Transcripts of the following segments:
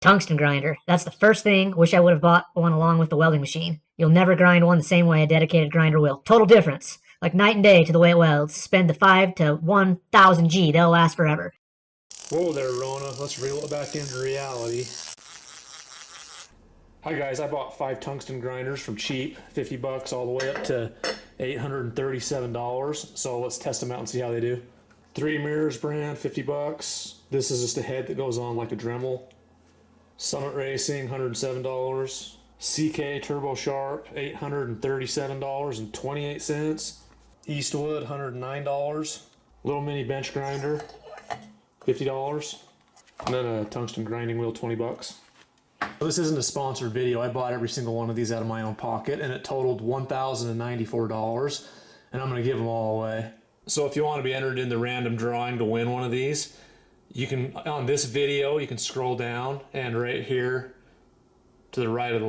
Tungsten grinder. That's the first thing. Wish I would have bought one along with the welding machine. You'll never grind one the same way a dedicated grinder will. Total difference. Like night and day to the way it welds. Spend the 5 to 1,000 G. They'll last forever. Whoa there, Rona. Let's reel it back into reality. Hi guys, I bought 5 tungsten grinders from cheap, 50 bucks all the way up to $837. So let's test them out and see how they do. 3 Mirrors brand, 50 bucks. This is just a head that goes on like a Dremel. Summit Racing, $107. CK Turbo-Sharp, $837.28. Eastwood, $109. Little mini bench grinder, $50. And then a tungsten grinding wheel, 20 bucks. This isn't a sponsored video. I bought every single one of these out of my own pocket, and it totaled $1,094, and I'm going to give them all away. So if you want to be entered in the random drawing to win one of these, you can, on this video, you can scroll down, and right here to the right of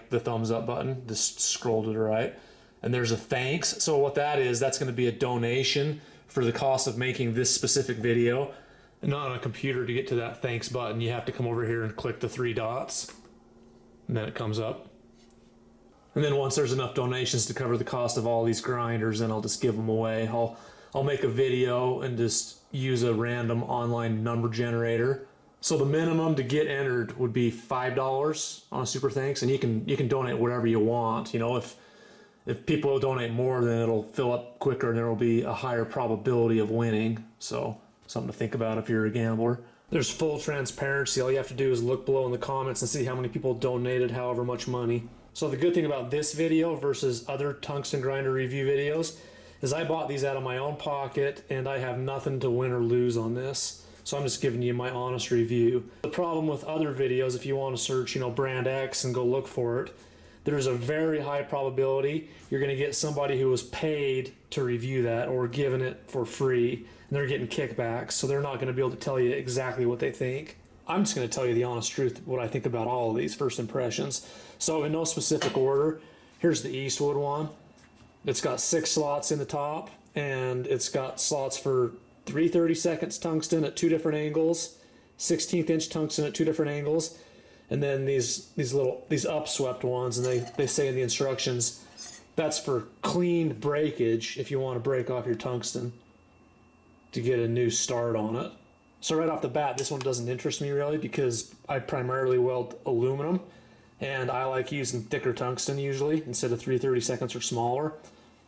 the thumbs up button, just scroll to the right, and there's a thanks. So what that is, that's going to be a donation for the cost of making this specific video. And not on a computer. To get to that thanks button, you have to come over here and click the 3 dots, and then it comes up. And then once there's enough donations to cover the cost of all these grinders, then I'll just give them away. I'll make a video and just use a random online number generator. So the minimum to get entered would be $5 on a super thanks, and you can donate whatever you want. You know, if people donate more, then it'll fill up quicker and there will be a higher probability of winning. So something to think about if you're a gambler. There's full transparency. All you have to do is look below in the comments and see how many people donated however much money. So the good thing about this video versus other tungsten grinder review videos is I bought these out of my own pocket and I have nothing to win or lose on this. So I'm just giving you my honest review. The problem with other videos, if you want to search, brand X and go look for it, there's a very high probability you're going to get somebody who was paid to review that or given it for free, and they're getting kickbacks, so they're not going to be able to tell you exactly what they think. I'm just going to tell you the honest truth, what I think about all of these first impressions. So in no specific order, here's the Eastwood one. It's got 6 slots in the top, and it's got slots for 3/32 tungsten at 2 different angles, 16th inch tungsten at 2 different angles, and then these upswept ones, and they say in the instructions that's for clean breakage if you want to break off your tungsten to get a new start on it. So right off the bat, this one doesn't interest me really because I primarily weld aluminum, and I like using thicker tungsten usually instead of 3/32 or smaller.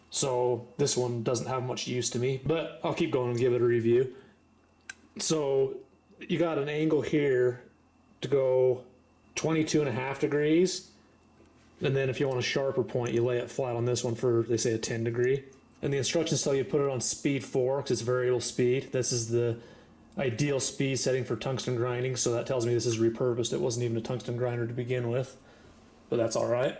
So this one doesn't have much use to me, but I'll keep going and give it a review. So you got an angle here to go 22.5 degrees, and then if you want a sharper point, you lay it flat on this one for, they say, a 10 degree. And the instructions tell you to put it on speed 4 because it's variable speed. This is the ideal speed setting for tungsten grinding, so that tells me this is repurposed. It wasn't even a tungsten grinder to begin with, but that's all right.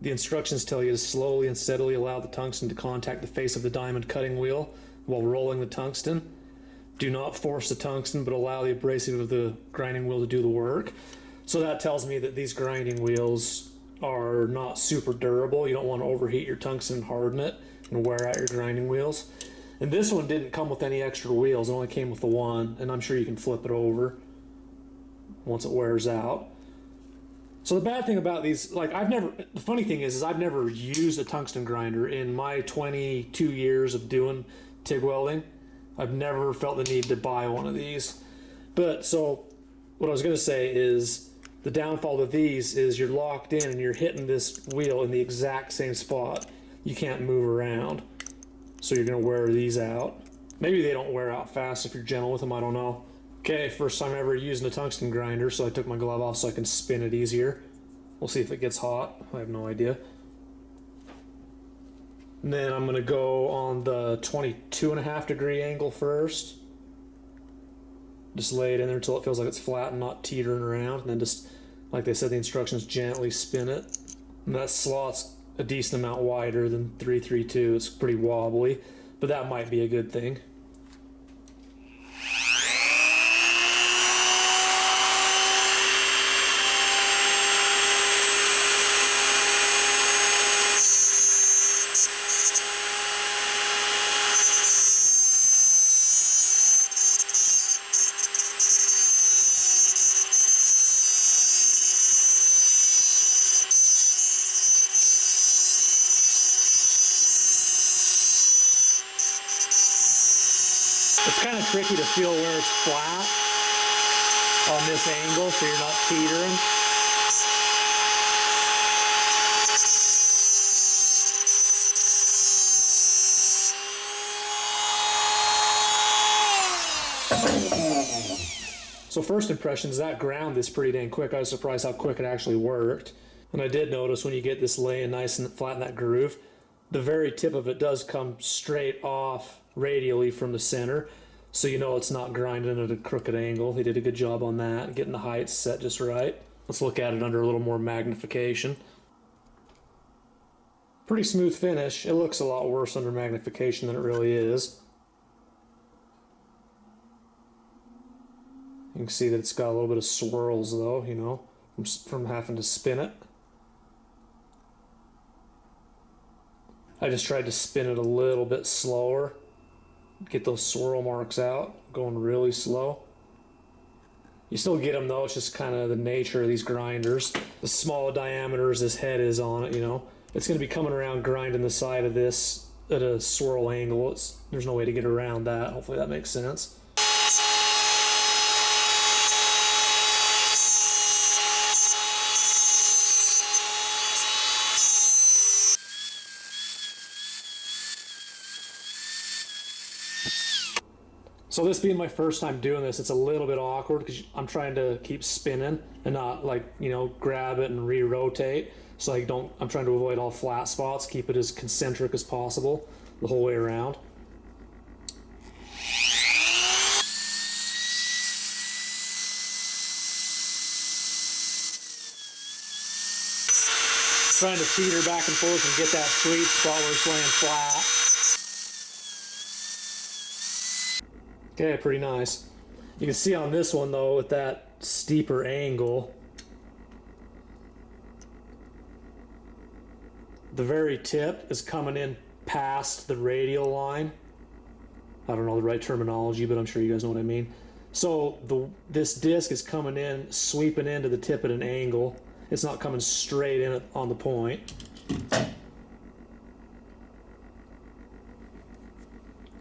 The instructions tell you to slowly and steadily allow the tungsten to contact the face of the diamond cutting wheel while rolling the tungsten. Do not force the tungsten, but allow the abrasive of the grinding wheel to do the work. So that tells me that these grinding wheels are not super durable. You don't want to overheat your tungsten and harden it and wear out your grinding wheels. And this one didn't come with any extra wheels. It only came with the one, and I'm sure you can flip it over once it wears out. So the bad thing about these, the funny thing is I've never used a tungsten grinder in my 22 years of doing TIG welding. I've never felt the need to buy one of these. But so what I was going to say is the downfall of these is you're locked in and you're hitting this wheel in the exact same spot. You can't move around. So you're going to wear these out. Maybe they don't wear out fast if you're gentle with them, I don't know. Okay, first time ever using a tungsten grinder, so I took my glove off so I can spin it easier. We'll see if it gets hot. I have no idea. And then I'm going to go on the 22.5 degree angle first. Just lay it in there until it feels like it's flat and not teetering around. And then just, like they said, the instructions, gently spin it. And that slot's a decent amount wider than 332. It's pretty wobbly, but that might be a good thing. It's kind of tricky to feel where it's flat on this angle so you're not teetering. So first impressions, that ground is pretty dang quick. I was surprised how quick it actually worked. And I did notice when you get this laying nice and flat in that groove, the very tip of it does come straight off radially from the center. So you know it's not grinding at a crooked angle. They did a good job on that, getting the heights set just right. Let's look at it under a little more magnification. Pretty smooth finish. It looks a lot worse under magnification than it really is. You can see that it's got a little bit of swirls though, you know, from having to spin it. I just tried to spin it a little bit slower, get those swirl marks out, going really slow. You still get them though, it's just kind of the nature of these grinders. The smaller diameters this head is on it, you know, it's going to be coming around grinding the side of this at a swirl angle. There's no way to get around that. Hopefully that makes sense. So this being my first time doing this, it's a little bit awkward because I'm trying to keep spinning and not, like, you know, grab it and re-rotate. So I'm trying to avoid all flat spots, keep it as concentric as possible the whole way around. Trying to teeter back and forth and get that sweet spot where it's laying flat. Okay, pretty nice. You can see on this one though, with that steeper angle, the very tip is coming in past the radial line. I don't know the right terminology, but I'm sure you guys know what I mean. So this disc is coming in, sweeping into the tip at an angle. It's not coming straight in on the point.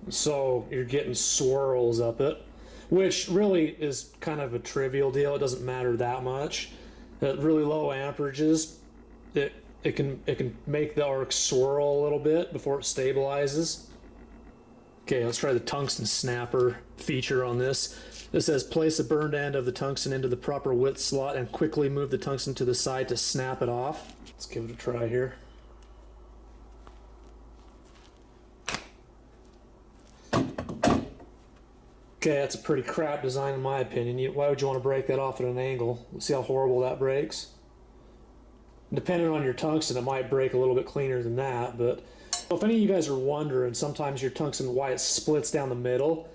So you're getting swirls up it, which really is kind of a trivial deal. It doesn't matter that much. At really low amperages, it can make the arc swirl a little bit before it stabilizes. Okay, let's try the tungsten snapper feature on this. This says place the burned end of the tungsten into the proper width slot and quickly move the tungsten to the side to snap it off. Let's give it a try here. Okay, that's a pretty crap design in my opinion. Why would you want to break that off at an angle? See how horrible that breaks? Depending on your tungsten, it might break a little bit cleaner than that, but if any of you guys are wondering sometimes your tungsten, why it splits down the middle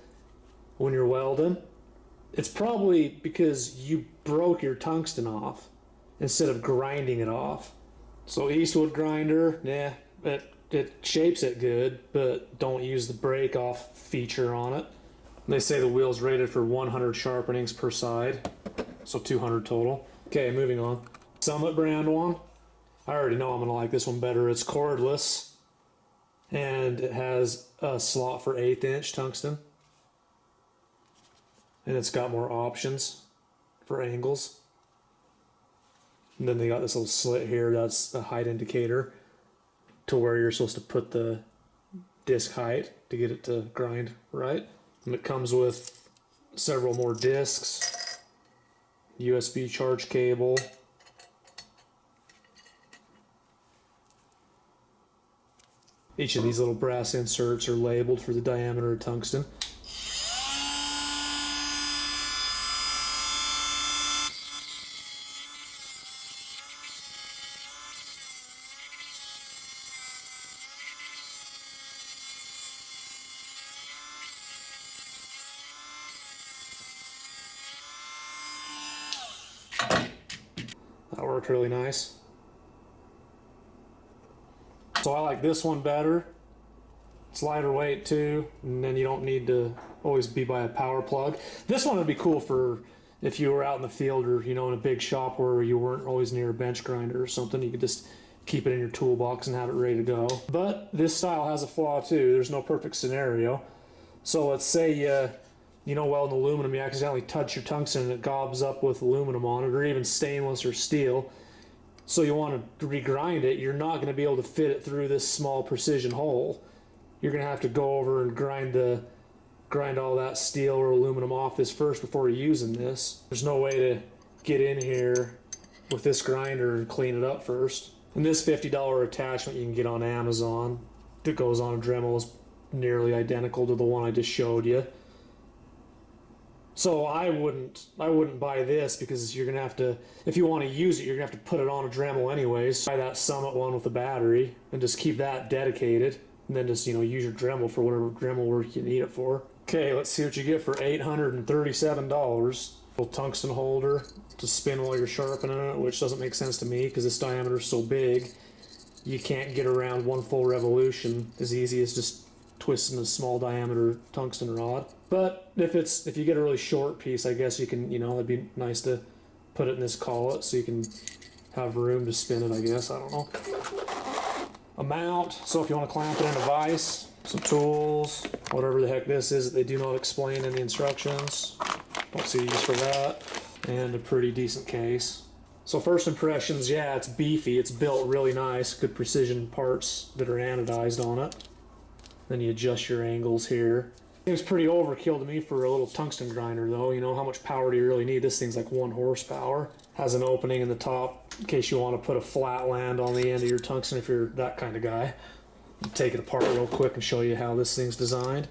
when you're welding, it's probably because you broke your tungsten off instead of grinding it off. So Eastwood grinder, yeah, it shapes it good, but don't use the break off feature on it. They say the wheel's rated for 100 sharpenings per side, so 200 total. Okay, moving on. Summit brand one. I already know I'm gonna like this one better. It's cordless, and it has a slot for 1/8 inch tungsten. And it's got more options for angles. And then they got this little slit here, that's a height indicator to where you're supposed to put the disc height to get it to grind right. And it comes with several more discs, USB charge cable, each of these little brass inserts are labeled for the diameter of tungsten. That worked really nice. So I like this one better. It's lighter weight too, and then you don't need to always be by a power plug. This one would be cool for if you were out in the field or, you know, in a big shop where you weren't always near a bench grinder or something. You could just keep it in your toolbox and have it ready to go. But this style has a flaw too. There's no perfect scenario. So let's say you know welding aluminum, you accidentally touch your tungsten and it gobs up with aluminum on it, or even stainless or steel. So you want to regrind it, you're not going to be able to fit it through this small precision hole. You're going to have to go over and grind all that steel or aluminum off this first before you're using this. There's no way to get in here with this grinder and clean it up first. And this $50 attachment you can get on Amazon that goes on a Dremel is nearly identical to the one I just showed you. So I wouldn't buy this, because you're gonna have to, if you want to use it, you're gonna have to put it on a Dremel anyways. Buy that Summit one with the battery and just keep that dedicated, and then just, you know, use your Dremel for whatever Dremel work you need it for. Okay, let's see what you get for $837. Little tungsten holder to spin while you're sharpening it, which doesn't make sense to me because this diameter is so big. You can't get around one full revolution as easy as just twisting a small diameter tungsten rod. But if you get a really short piece, I guess you can, you know, it'd be nice to put it in this collet so you can have room to spin it, I guess. I don't know. A mount, so if you want to clamp it in a vise. Some tools, whatever the heck this is that they do not explain in the instructions. Don't see use for that. And a pretty decent case. So first impressions, yeah, it's beefy. It's built really nice. Good precision parts that are anodized on it. Then you adjust your angles here. Seems pretty overkill to me for a little tungsten grinder though. You know, how much power do you really need? This thing's like 1 horsepower. Has an opening in the top in case you want to put a flat land on the end of your tungsten if you're that kind of guy. I'll take it apart real quick and show you how this thing's designed.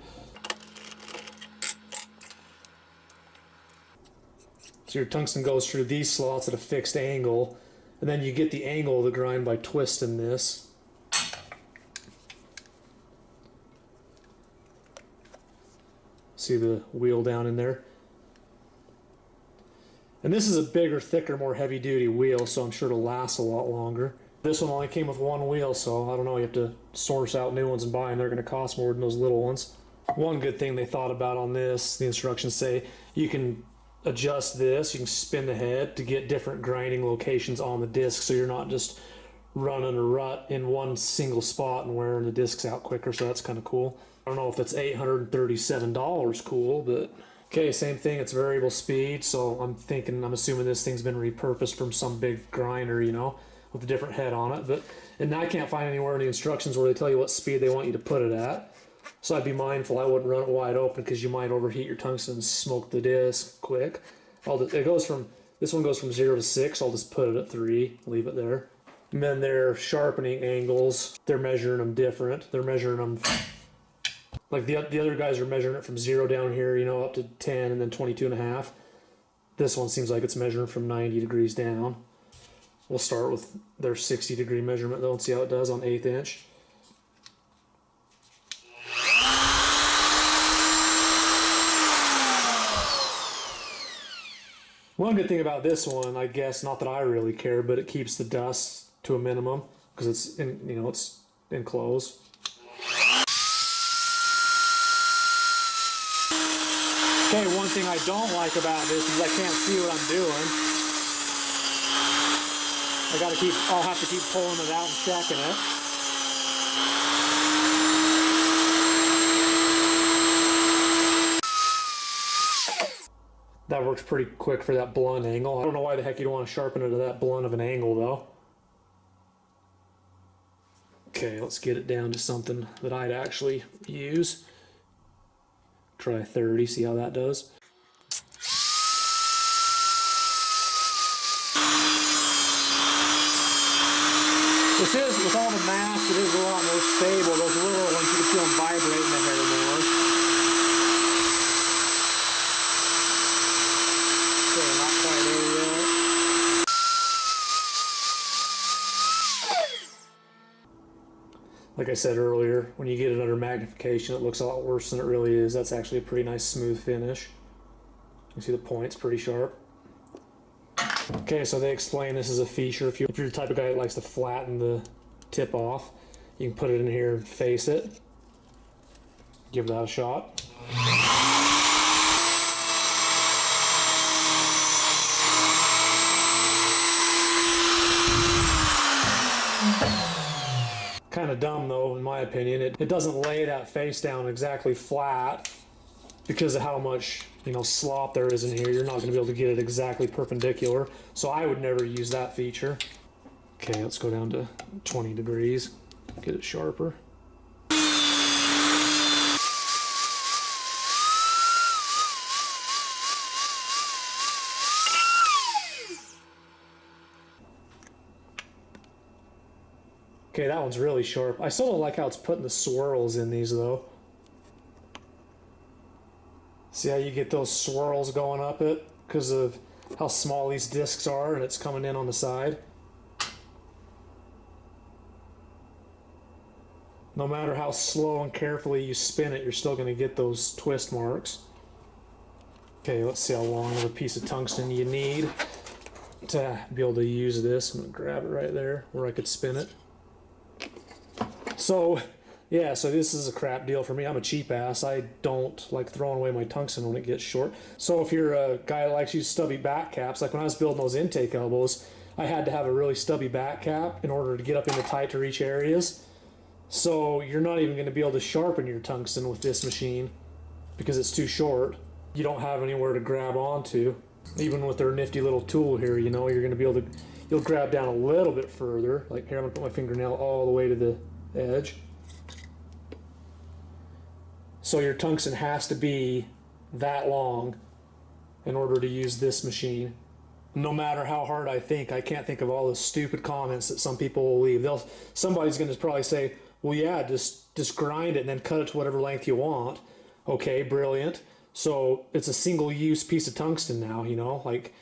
So your tungsten goes through these slots at a fixed angle, and then you get the angle of the grind by twisting this. See the wheel down in there? And this is a bigger, thicker, more heavy-duty wheel, so I'm sure it'll last a lot longer. This one only came with 1 wheel, so I don't know, you have to source out new ones and buy them. They're going to cost more than those little ones. One good thing they thought about on this, the instructions say, you can adjust this, you can spin the head to get different grinding locations on the disc, so you're not just running a rut in one single spot and wearing the discs out quicker, so that's kind of cool. I don't know if it's $837 cool, but okay, same thing, it's variable speed, so I'm assuming this thing's been repurposed from some big grinder, you know, with a different head on it. And I can't find anywhere in the instructions where they tell you what speed they want you to put it at. So I'd be mindful I wouldn't run it wide open because you might overheat your tungsten and smoke the disc quick. This one goes from 0 to 6. I'll just put it at 3, leave it there. And then their sharpening angles, they're measuring them different. They're measuring them like the other guys are measuring it from 0 down here, you know, up to 10 and then 22.5. This one seems like it's measuring from 90 degrees down. We'll start with their 60-degree measurement though and see how it does on 1/8 inch. One good thing about this one, I guess, not that I really care, but it keeps the dust to a minimum because it's it's enclosed. Okay, one thing I don't like about this is I can't see what I'm doing. I'll have to keep pulling it out and checking it. That works pretty quick for that blunt angle. I don't know why the heck you don't want to sharpen it to that blunt of an angle though. Okay, let's get it down to something that I'd actually use. Try 30, see how that does. This is, with all the mass, it is a lot more stable. Those little ones, you can feel them vibrating the hair more. Okay, not quite there yet. Like I said earlier, when you get it under magnification, it looks a lot worse than it really is. That's actually a pretty nice smooth finish. You see the point's pretty sharp. Okay, so they explain this is a feature. If you're the type of guy that likes to flatten the tip off, you can put it in here and face it. Give that a shot. Kind of dumb though, in my opinion. It doesn't lay that face down exactly flat. because of how much, you know, slop there is in here, you're not going to be able to get it exactly perpendicular. So I would never use that feature. Okay, let's go down to 20 degrees, get it sharper. Okay, that one's really sharp. I still don't like how it's putting the swirls in these though. See how you get those swirls going up it because of how small these discs are and it's coming in on the side. No matter how slow and carefully you spin it, you're still going to get those twist marks. Okay, let's see how long of a piece of tungsten you need to be able to use this. I'm going to grab it right there where I could spin it. So, yeah, so this is a crap deal for me. I'm a cheap ass. I don't like throwing away my tungsten when it gets short. So if you're a guy that likes to use stubby back caps, like when I was building those intake elbows, I had to have a really stubby back cap in order to get up into tight to reach areas. So you're not even going to be able to sharpen your tungsten with this machine because it's too short. You don't have anywhere to grab onto. Even with their nifty little tool here, you know, you're going to be able to, you'll grab down a little bit further. Like here, I'm going to put my fingernail all the way to the edge. So your tungsten has to be that long in order to use this machine. No matter how hard I think, I can't think of all the stupid comments that some people will leave. Somebody's going to probably say, well, yeah, just grind it and then cut it to whatever length you want. Okay, brilliant. So it's a single-use piece of tungsten now, you know, like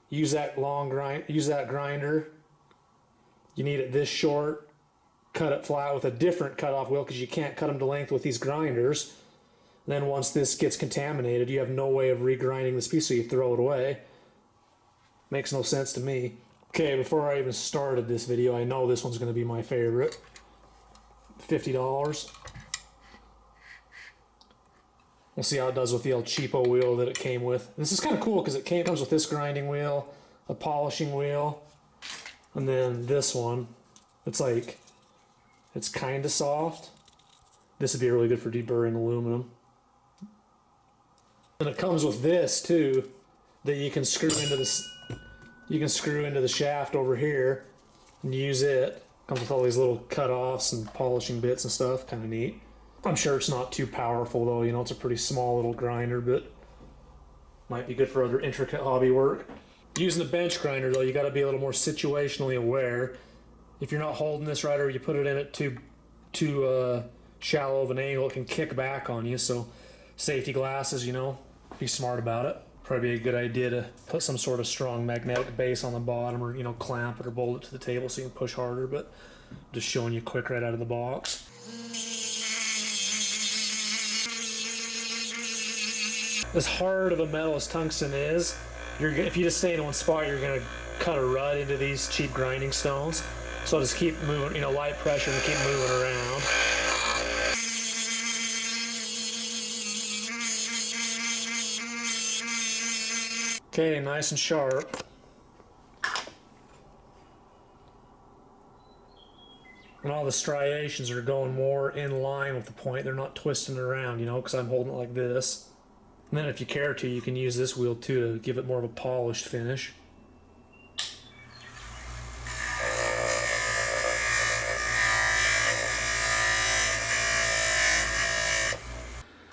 use that grinder. You need it this short. Cut it flat with a different cutoff wheel because you can't cut them to length with these grinders. Then once this gets contaminated, you have no way of regrinding this piece, so you throw it away. Makes no sense to me. Okay, before I even started this video, I know this one's going to be my favorite. $50. We'll see how it does with the El Cheapo wheel that it came with. This is kind of cool because it comes with this grinding wheel, a polishing wheel, and then this one. It's kind of soft. This would be really good for deburring aluminum. And it comes with this too, that you can screw into this. You can screw into the shaft over here and use it. Comes with all these little cut-offs and polishing bits and stuff. Kind of neat. I'm sure it's not too powerful though. You know, it's a pretty small little grinder, but might be good for other intricate hobby work. Using a bench grinder though, you got to be a little more situationally aware. If you're not holding this right or you put it in at too shallow of an angle, it can kick back on you. So safety glasses, you know, be smart about it. Probably be a good idea to put some sort of strong magnetic base on the bottom, or, you know, clamp it or bolt it to the table so you can push harder, but just showing you quick right out of the box. As hard of a metal as tungsten is, if you just stay in one spot, you're going to cut a rut into these cheap grinding stones. So just keep moving, you know, light pressure and keep moving around. Okay, nice and sharp. And all the striations are going more in line with the point. They're not twisting around, you know, because I'm holding it like this. And then if you care to, you can use this wheel too to give it more of a polished finish.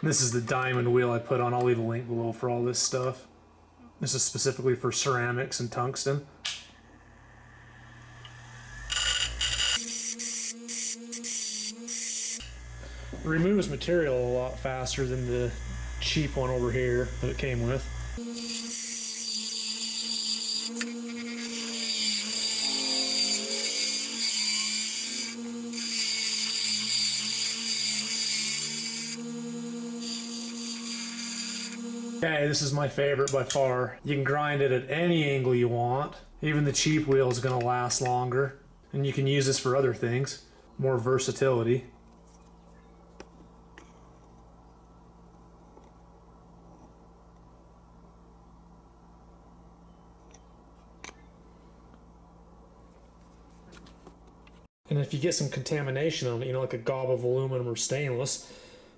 This is the diamond wheel I put on. I'll leave a link below for all this stuff. This is specifically for ceramics and tungsten. It removes material a lot faster than the cheap one over here that it came with. Okay, this is my favorite by far. You can grind it at any angle you want. Even the cheap wheel is going to last longer. And you can use this for other things. More versatility. And if you get some contamination on it, you know, like a gob of aluminum or stainless,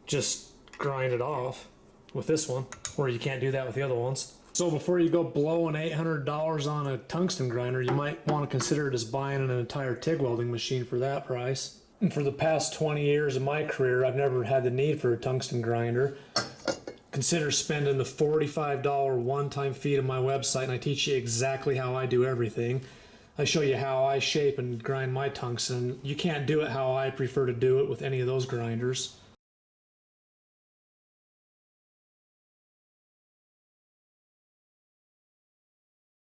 just grind it off. with this one, where you can't do that with the other ones. So before you go blowing $800 on a tungsten grinder, you might want to consider just buying an entire TIG welding machine for that price. And for the past 20 years of my career, I've never had the need for a tungsten grinder. Consider spending the $45 one-time fee to my website, and I teach you exactly how I do everything. I show you how I shape and grind my tungsten. You can't do it how I prefer to do it with any of those grinders.